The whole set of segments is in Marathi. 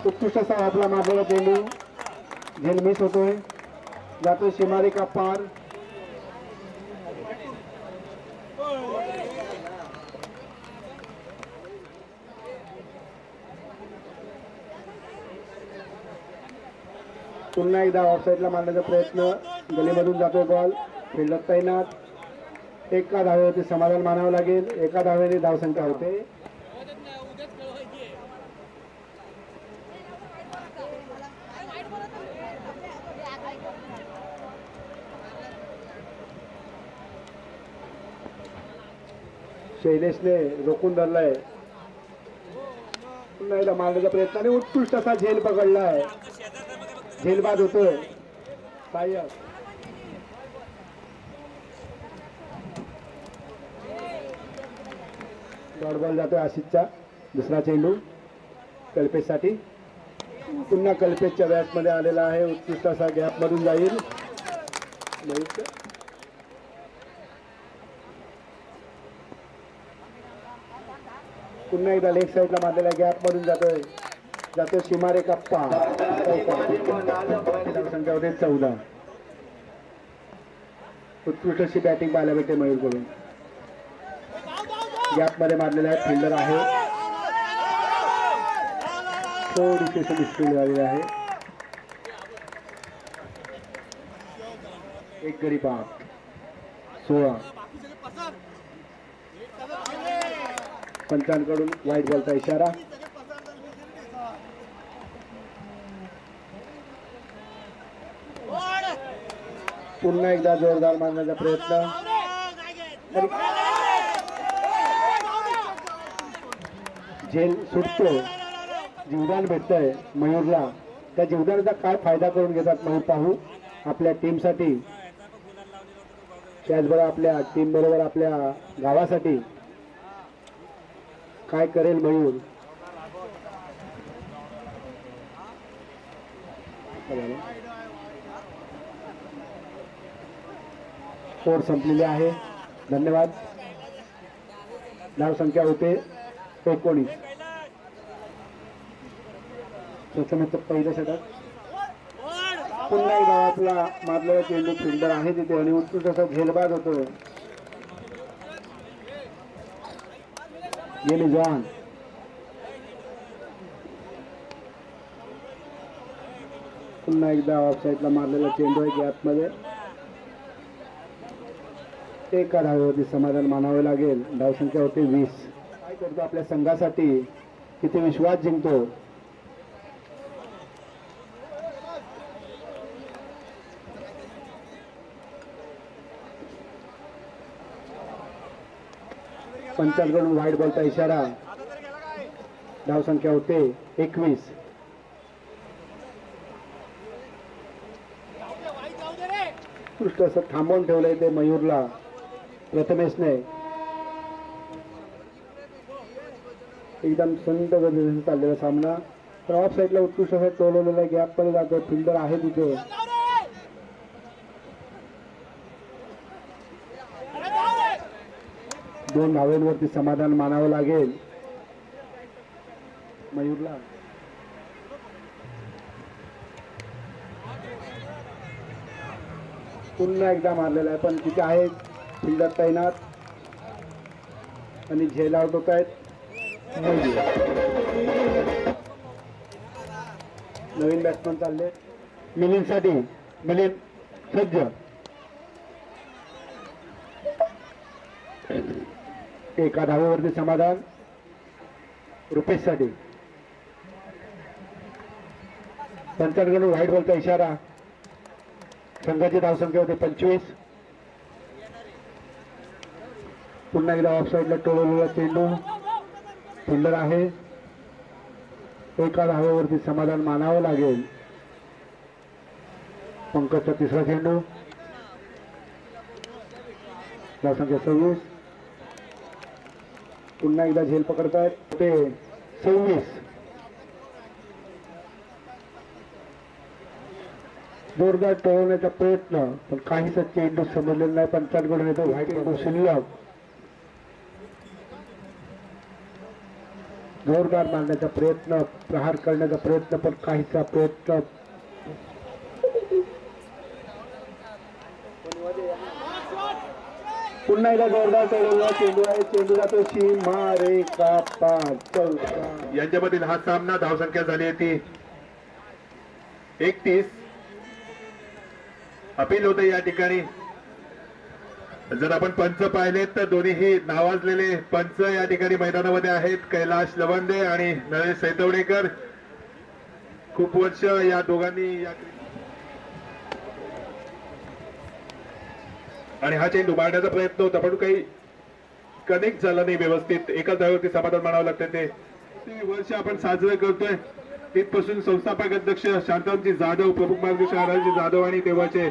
उत्कृष्ट असा आपला मारलेला चेंडू झेल मिस होतोय, जातोय सीमारेखा पार. पुन्हा एकदा ऑफसाईडला मारण्याचा प्रयत्न, गलीमधून जातोय बॉल, फिल्डर तैनात. एका धावेवरती समाधान मानावं लागेल, एका धावेने धावसंख्या होते. शैलेशने रोखून धरलाय, पुन्हा एकदा मारण्याचा प्रयत्न आणि उत्कृष्ट असा झेल पकडलाय, झेल बाद होतोय. सायक डॉट बॉल जातोय आशिषचा, दुसरा चेंडू कल्पेशसाठी. पुन्हा कल्पेशच्या बॅटमध्ये आलेला आहे, उत्कृष्ट असा गॅप मधून जाईल. पुन्हा एकदा लेग साईडला मारलेला गॅप मधून जातोय सीमारेखा पार. संख्या होते 14. उत्कृष्ट अशी बॅटिंग पाहायला भेटते मयूर कडून. गॅप मध्ये मारलेला आहे, फिल्डर आहे, थोडीशी डिस्प्ले झालेली आहे. एक गडी बाद 16. पंचांकडून वाईट बॉलचा इशारा. पुन्हा एकदा जोरदार मारण्याचा प्रयत्न, झेल सुटतो, जीवदान भेटतंय मयूरला. त्या जीवदानाचा काय फायदा करून घेतात मयूर पाहू. आपल्या टीमसाठी, त्याचबरोबर आपल्या टीम बरोबर आपल्या गावासाठी काय करेल मयूर. स्कोर संपलेले आहे. धन्यवाद. धावसंख्या होते 19. प्रथमच पहिलं षटक. पुन्हा एकदा आपला मारलेला चेंडू फिल्डर आहे तिथे आणि उत्कृष्ट असा झेलबाद होतोय. गेली जॉन, पुन्हा एकदा ऑफसाईडला मारलेला चेंडू आहे गॅप मध्ये. एका धावेवरती समाधान मानावे लागेल. धावसंख्या होते 20. काय करतो आपल्या संघासाठी, किती विश्वास जिंकतो. पंचांकडून वाईट बॉलचा इशारा. धावसंख्या होते 21. उत्कृष्ट असं थांबवून ठेवलंय ते मयूरला प्रथमेशने. एकदम संत गतीने चाललेला सामना. तर ऑफ साईडला उत्कृष्ट असा टोलवलेला गॅप पण जातो, फिल्डर आहे तिथे. दोन धावेंवरती समाधान मानावं लागेल मयूरला. पुन्हा एकदा मारलेला आहे, पण तिथे आहे फिल्डर तैनात आणि झेल आउट होत आहेत. नवीन बॅट्समन चालले मिलिंदसाठी. मिलिंद सज्ज. एका धावेवरती समाधान रुपेशसाठी. पंचांकडून व्हाईट बॉलचा इशारा. संघाची धावसंख्या होते 25. पुन्हा एकदा ऑफ साईडला टोलवलेला चेंडू, फिल्डर आहे. एका धावेवरती समाधान मानावं लागेल. पंकजचा तिसरा चेंडू. धावसंख्या 26. पुन्हा एकदा झेल पकडतायत ते 26. जोरदार टोळवण्याचा प्रयत्न, पण काहीच चेंडू समजलेला नाही. पंचांकडून येतो व्हाईट चेंडू शिल्लक. जोरदार मारण्याचा प्रयत्न, प्रहार करण्याचा प्रयत्न, पण काहीचा प्रयत्न पुन्हा एकदा जोरदार चढवला चेंडू आहे. चेंडू जातो सीमा रेखा पार. चौका यांच्यामधील हा सामना धावसंख्या झाली आहे ती 31. अपील होते या ठिकाणी. जर आपण पंच पाहिलेत तर दोन्हीही नावाजलेले पंच या ठिकाणी मैदानामध्ये आहेत. कैलाश लवंदे आणि नरेश सैतवडेकर. खूप वर्ष या दोघांनी आणि हा चेंडू मारण्याचा प्रयत्न होता पण काही कनेक्ट झाला नाही व्यवस्थित. एकाच जागेवरती समाधान मानावं लागतं. ते वर्ष आपण साजरं करतोय तिथपासून संस्थापक अध्यक्ष शांतारामजी जाधव, प्रमुख मार्गदर्शक आराजी जाधव आणि तेव्हाचे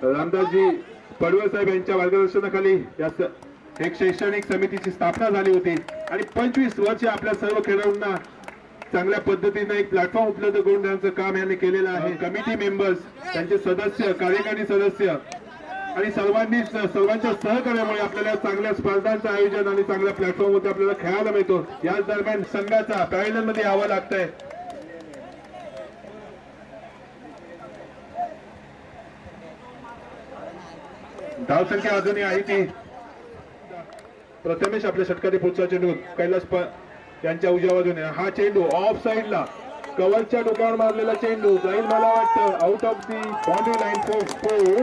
रामदासजी पडवळ साहेब यांच्या मार्गदर्शनाखाली एक शैक्षणिक समितीची स्थापना झाली होती आणि 25 वर्ष आपल्या सर्व खेळाडूंना चांगल्या पद्धतीने एक प्लॅटफॉर्म उपलब्ध करून देण्याचं काम यांनी केलेलं आहे. कमिटी मेंबर्स, त्यांचे सदस्य, कार्यकारी सदस्य आणि सर्वांच्या सहकार्यामुळे आपल्याला चांगल्या स्पर्धांचं आयोजन आणि चांगल्या प्लॅटफॉर्मवरती आपल्याला खेळायला मिळतो. याच दरम्यान संघाचा पॅव्हिलियन मध्ये यावं लागतंय. धावसंख्या अजूनही आहे ती. प्रथमेश आपल्या षटकारी पुढचा चेंडू कैलास यांच्या उजव्या बाजूने. हा चेंडू ऑफ साइडला कव्हरच्या डोक्यावर मारलेला चेंडू जाईल मला वाटतं out of the boundary line for four.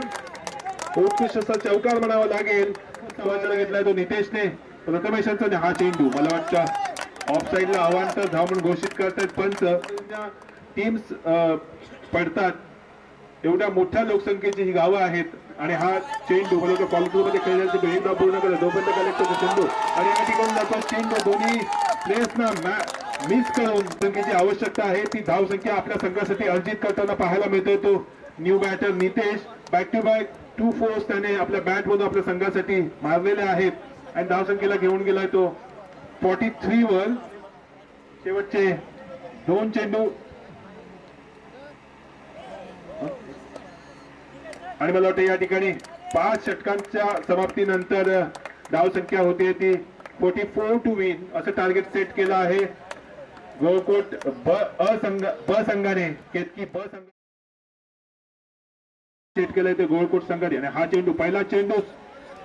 उत्कृष्ट असा चौकार म्हणावा लागेल. घेतलाय तो नितेशने. प्रथमेशांचा हा चेंडू मला वाटतं ऑफ साइडला अवांतर धाव म्हणून घोषित करतायत पंच. टीम्स पडतात एवढ्या मोठ्या लोकसंख्येची ही गावं आहेत आणि हा चेंडू मला कॉलेजमध्ये खेळलेला चेंडू एकदा पूर्ण करत जोपर्यंत कलेक्टरचा चेंडू आणि या ठिकाणी जातो चेंडू. दोन्ही प्लेयर्सना मिस करून संख्येची आवश्यकता आहे. ती धावसंख्या आपल्या संघासाठी अर्जित करताना पाहायला मिळतोय तो new batter Nitesh. Back to back 2 fours त्याने आपल्या बॅट मधून आपल्या संघासाठी मारलेले आहेत आणि धावसंख्येला घेऊन गेलाय तो 43 वर. शेवटचे 2 चेंडू आणि मला वाटतं या ठिकाणी 5 षटकांच्या समाप्तीनंतर धावसंख्या होती ती 44 टू विन असं टार्गेट सेट केलं आहे गोळकोट ब संघाने. केतकी ब संघ सेट केलंय ते गोळकोट संघाने. आणि हा चेंडू पहिला चेंडू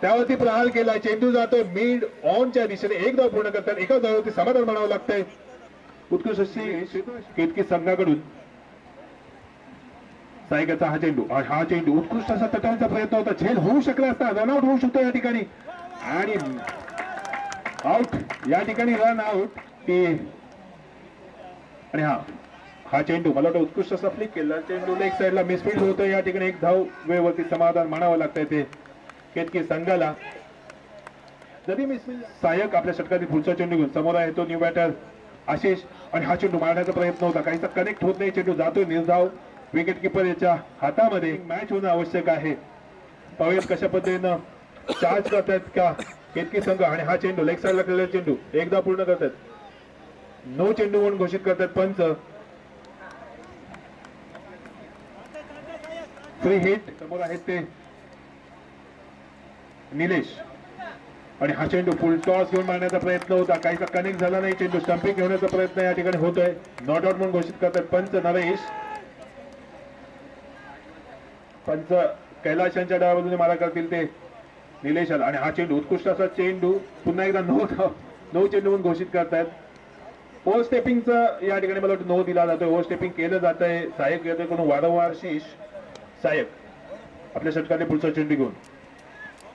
त्यावरती प्रहार केलाय. चेंडू जातोय मिड ऑनच्या दिशेने. एक धाव पूर्ण करतात. एका धाववरती समाधान म्हणावं लागतंय. उत्कृष्ट अशी केतकी संघाकडून सायकाचा हा चेंडू उत्कृष्ट असा तटांचा प्रयत्न होता. झेल होऊ शकला असता. रनआउट होऊ शकतो या ठिकाणी आणि आउट या ठिकाणी रन आउट ती. आणि हा चेंडू मला वाटतं उत्कृष्ट असा फ्लिक केला. चेंडू लेग साईडला मिसफील्ड होतं. या ठिकाणी एक धाव वेळवरती समाधान मानावं लागतंय ते केतकी संघाला. जरी मिसफील्ड सायक आपल्या षटकातील पुढचा चेंडू घेऊन समोर आहे तो न्यू बॅटर आशिष आणि हा चेंडू मारण्याचा प्रयत्न होता. काहीसा कनेक्ट होत नाही. चेंडू जातोय निर्धाव. विकेट किपर याच्या हातामध्ये. मॅच होणं आवश्यक आहे. पाहूयात कशा पद्धतीनं चार्ज करतायत का केतकी संघ. आणि हा चेंडू लेग साईडला केलेला चेंडू एकदा पूर्ण करतात. नो चेंडू म्हणून घोषित करतात पंच. फ्री हिट समोर आहेत ते निलेश आणि हा चेंडू फुल टॉस घेऊन मारण्याचा प्रयत्न होता. काहीसा कनेक्ट झाला नाही. चेंडू स्टंपिंग घेण्याचा प्रयत्न या ठिकाणी होतोय. नॉट आउट म्हणून घोषित करतात पंच नरेश. पंच कैलाश यांच्या डाव्या बाजूने मारा करतील ते निलेशाला. आणि हा चेंडू उत्कृष्ट असा चेंडू पुन्हा एकदा नो चेंडू म्हणून घोषित करतायत. ओव्हर स्टेपिंगचं या ठिकाणी मला वाटतं नो दिला जातोय. ओव्हर स्टेपिंग केलं जात आहे. सायक येतोय कोण वारंवार शीश सायक आपल्या षटकाने पुढचा चेंडू घेऊन.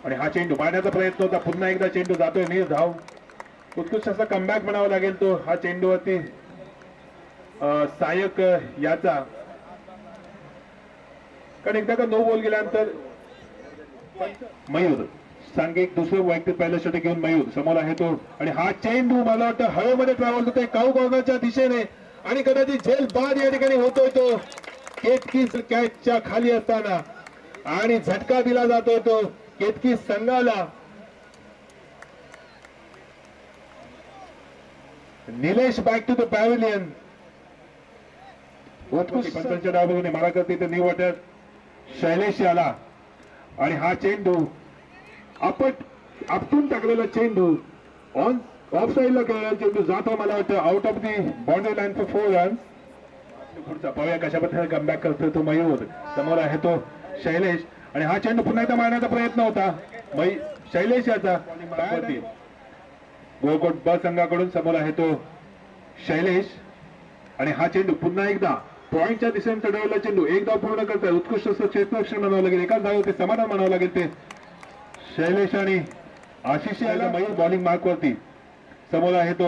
आणि हा चेंडू मारण्याचा प्रयत्न होता. पुन्हा एकदा चेंडू जातोय निर्धाव. उत्कृष्ट असा कमबॅक म्हणावा लागेल तो हा चेंडूवरती सायक याचा. कारण एकदा का नो बॉल गेल्यानंतर मयूर सांघिक दुसरं वैयक्तिक पहिलं षटक घेऊन मयूर समोर आहे तो. आणि हा चेंडू मला वाटतं हवेमध्ये ट्रॅव्हल होतोय काऊ कॉर्नरच्या दिशेने आणि कदाचित झेल बाद या ठिकाणी होतोय तो केतकी कॅचच्या खाली असताना आणि झटका दिला जातोय तो केतकी संघाला. Nilesh back to the pavilion. पंचांच्या डावाने मारा करते ते न्यू वॉटर शैलेश आला आणि हा चेंडू आपटून टाकलेला चेंडू ऑन ऑफ साईडला खेळलेला चेंडू जातो मला वाटतं out of the boundary line for 4 runs. पुढचा पाहूया कशा पद्धतीने कमबॅक करतोय तो मयूर. समोर आहे तो शैलेश आणि हा चेंडू पुन्हा एकदा मारण्याचा प्रयत्न होता शैलेश याचा. गोलकोट ब संघाकडून समोर आहे तो शैलेश आणि हा चेंडू पुन्हा एकदा पॉइंटच्या दिशेने चढवलेला चेंडू एकदा पूर्ण करतात. उत्कृष्ट असं क्षेत्ररक्षण म्हणावं लागेल. एकाच धावेवरती समाधान म्हणावं लागेल ते शैलेश आणि आशिष यायला मयूर बॉलिंग मार्कवरती. समोर आहे तो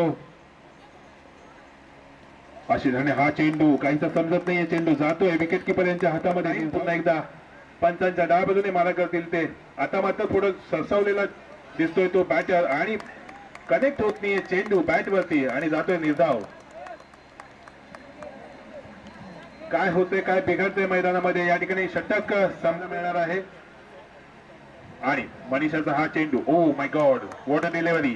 आशिष आणि हा चेंडू काहीसा समजत नाहीये. चेंडू जातोय विकेट किपर यांच्या हातामध्ये. पुन्हा एकदा पंचांच्या डाव्या बाजूने मारा करतील ते. आता मात्र पुढे सरसावलेला दिसतोय तो बॅटर आणि कनेक्ट होत नाहीये चेंडू बॅट वरती आणि जातोय निर्धाव. काय होते काय बिघडते मैदानामध्ये या ठिकाणी षटक सामना मिळणार आहे. आणि मनीषाचा हा चेंडू oh my God what a delivery.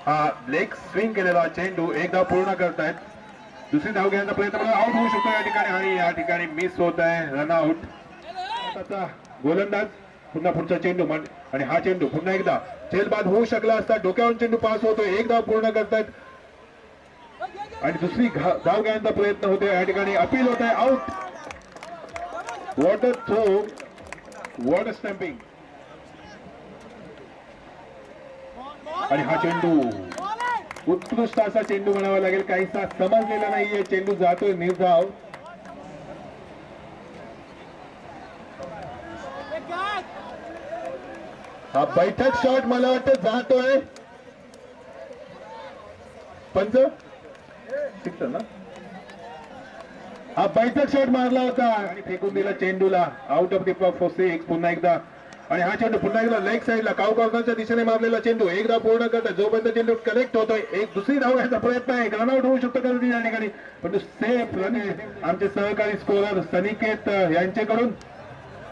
हा लेग स्विंग केलेला चेंडू एकदा पूर्ण करतायत. दुसरी धाव घेण्याचा प्रयत्न आउट होऊ शकतो या ठिकाणी आणि या ठिकाणी मिस होत आहे रन आउट. आता गोलंदाज पुन्हा पुढचा चेंडू आणि हा चेंडू पुन्हा एकदा झेलबाद होऊ शकला असता. डोक्यावरून चेंडू पास होतोय. एक धाव पूर्ण करतायत आणि दुसरी धाव घेण्याचा प्रयत्न होतोय या ठिकाणी अपील होत आहे out. What a throw what a stumping. आणि हा चेंडू उत्कृष्ट असा चेंडू म्हणावा लागेल. काहीसा समजलेला नाहीये. चेंडू जातोय निर्धाव. हा बैठक शॉट मला वाटतं जातोय. पंच सिक्स ना. हा बैठक शॉट मारला होता आणि फेकून दिला चेंडूला out of the clock for 6. पुन्हा एकदा आणि हा चेंडू पुन्हा एकदा लेग साईडला काऊ कॉर्नरच्या दिशेने मारलेला चेंडू एकदा पूर्ण करतोय. जोपर्यंत चेंडू कनेक्ट होतोय एक दुसरी धाव घ्यायचा प्रयत्न आहे. रनआउट होऊ शकतो का या ठिकाणी पण सेफ रन आमचे सहकारी स्कोरर सनिकेत यांच्याकडून.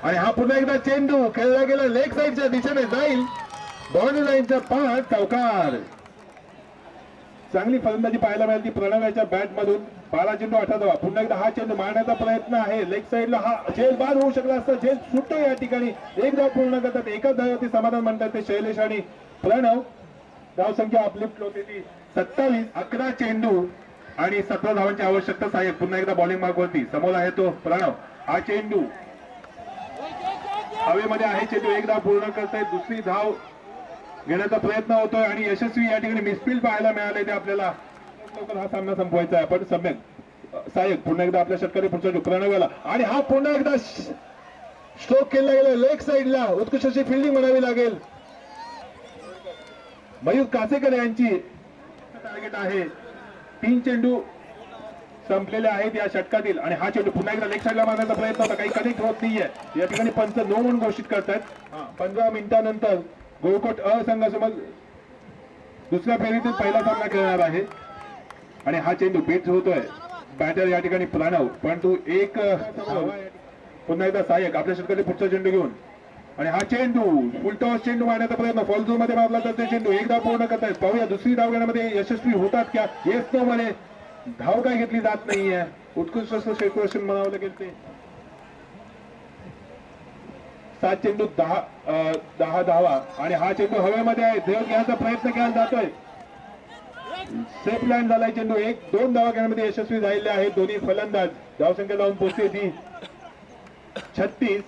आणि हा पुन्हा एकदा चेंडू खेळला गेला लेग साईडच्या दिशेने जाईल. बाउंड्री लाईनच्या पार चौकार. चांगली फलंदाजी पाहायला मिळाली प्रणव याच्या बॅट मधून. 12 चेंडू 18 धावा. पुन्हा एकदा हा चेंडू मारण्याचा प्रयत्न आहे. लेग साईडला हा झेल बाद होऊ शकला असता. झेल सुटतो या ठिकाणी. एक धाव पूर्ण करतात. एकाच धावावरती समाधान म्हणतात ते शैलेश आणि प्रणव. धाव संख्या अपलिफ्ट होते ती 27. 11 चेंडू आणि 17 धावांची आवश्यकता सहाय्यक. पुन्हा एकदा बॉलिंग मार्कवरती. समोर आहे तो प्रणव. हा चेंडू हवेमध्ये आहे. चेंडू एक धाव पूर्ण करतायत. दुसरी धाव घेण्याचा प्रयत्न होतोय आणि यशस्वी या ठिकाणी मिसफील्ड पाहायला मिळाले ते आपल्याला. लवकर हा सामना संपवायचा आहे. पण सम्यक सहाय्यक पुन्हा एकदा आपल्या षटकारी पुढचा प्रणवला आणि हा पुन्हा एकदा स्ट्रोक केला गेला लेग साईडला. उत्कृष्ट अशी फिल्डिंग म्हणावी लागेल. मयूर कासेकर यांची टार्गेट आहे. 3 चेंडू संपलेले आहेत या षटकातील आणि हा चेंडू पुन्हा एकदा लेग साईडला मारण्याचा प्रयत्न होता. काही कनेक्ट होत नाहीये. या ठिकाणी पंच नो म्हणून घोषित करतात. 15 मिनिटांनंतर गोलकोट अ संघासोबत दुसऱ्या फेरीतील पहिला सामना खेळणार आहे आणि हा चेंडू बीट होतोय. बॅटर या ठिकाणी प्रणव परंतु एक पुन्हा एकदा सहाय्यक आपल्या षटकातील पुढचा चेंडू घेऊन आणि हा चेंडू फुलटॉस चेंडू मारण्याचा प्रयत्न फॉल झोन मध्ये मारला जातो. चेंडू एक धाव पूर्ण करतायत. पाहूया दुसरी धाव घेण्यामध्ये यशस्वी होतात का. येस नो मध्ये धाव काय घेतली जात नाहीये. उत्कृष्ट असं क्षेत्ररक्षण म्हणावं लागेल ते. 7 चेंडू 10 धावा आणि हा चेंडू हवेमध्ये आहे. देव घ्यायचा प्रयत्न केला जातोय. सेफ लँड झालाय चेंडू. 1-2 धावा घेण्यामध्ये यशस्वी झालेले आहेत दोन्ही फलंदाज. धावसंख्या जाऊन पोहोचते ती 36.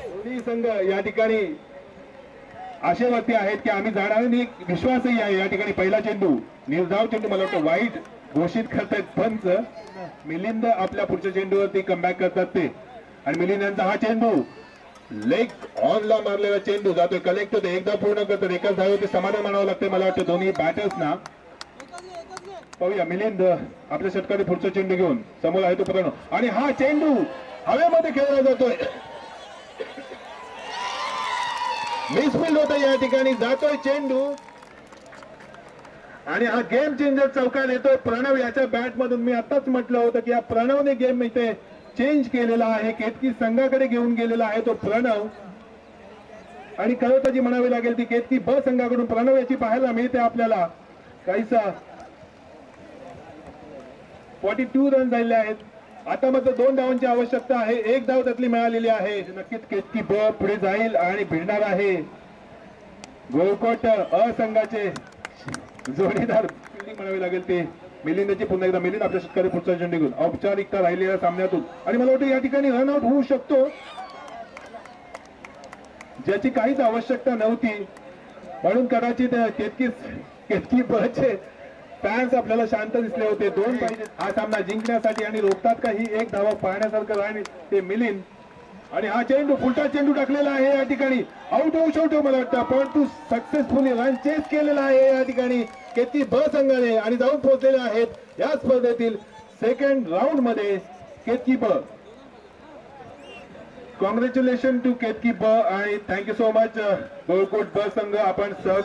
दोन्ही संघ या ठिकाणी आशेवरती आहेत की आम्ही जाणार नाही. विश्वासही आहे. या ठिकाणी पहिला चेंडू निर्धाव चेंडू मला वाटतं वाईट घोषित करतायत पंच. मिलिंद आपल्या पुढच्या चेंडूवरती कमबॅक करतात ते आणि मिलिंद यांचा हा चेंडू लेग ऑनला मारलेला चेंडू जातोय कलेक्ट होते. एकदा पूर्ण करतात. एकाच धावेवरती समाधान मानावं लागतंय मला वाटतं दोन्ही बॅटर्सना. पाहूया मिलिंद आपल्या षटकाने पुढचा चेंडू घेऊन. समोर आहे तो प्रणव आणि हा चेंडू हवेमध्ये खेळला जातोय. मिसफील्ड होतं या ठिकाणी. जातोय चेंडू आणि हा गेम चेंजर चौकार येतोय प्रणव याच्या बॅट मधून. मी आताच म्हटलं होतं की या प्रणवने गेम इथे चेंज केलेला आहे. केतकी संघाकडे घेऊन गेलेला आहे तो प्रणव आणि कळवताची म्हणावी लागेल ती केतकी ब संघाकडून प्रणव याची पाहायला मिळते आपल्याला. काहीसा 42 रन झालेले आहेत. आता मात्र 2 धावांची आवश्यकता आहे. 1 धाव त्यातली मिळालेली आहे. नक्कीच केतकी ब पुढे जाईल आणि भिडणार आहे गोळकोट अ संघाचे जोडीदार फिल्डिंग म्हणावी लागेल ते मिलिंदची पुन्हा एकदा मिलिंद आपल्या शेतकरी पुढचा चेंडू घेऊन औपचारिकता राहिलेल्या सामन्यातून आणि मला वाटतं या ठिकाणी रनआउट होऊ शकतो ज्याची काहीच आवश्यकता नव्हती म्हणून कदाचित केतकी बचे फॅन्स आपल्याला शांत दिसले होते. 2 पाहिजे हा सामना जिंकण्यासाठी आणि रोखतात काही एक धावा पाहण्यासारखं राहील ते मिलिंद आणि हा चेंडू फुलटा चेंडू टाकलेला आहे या ठिकाणी आउट होऊ शकतो मला वाटतं परंतु सक्सेसफुली रन चेस केलेला आहे या ठिकाणी केतकी ब संघाने आणि जाऊन पोहोचलेले आहेत या स्पर्धेतील सेकंड राऊंड मध्ये केतकी ब. कॉंग्रॅच्युलेशन टू केतकी ब आणि थँक्यू सो मच गोळकोट ब संघ आपण सहकार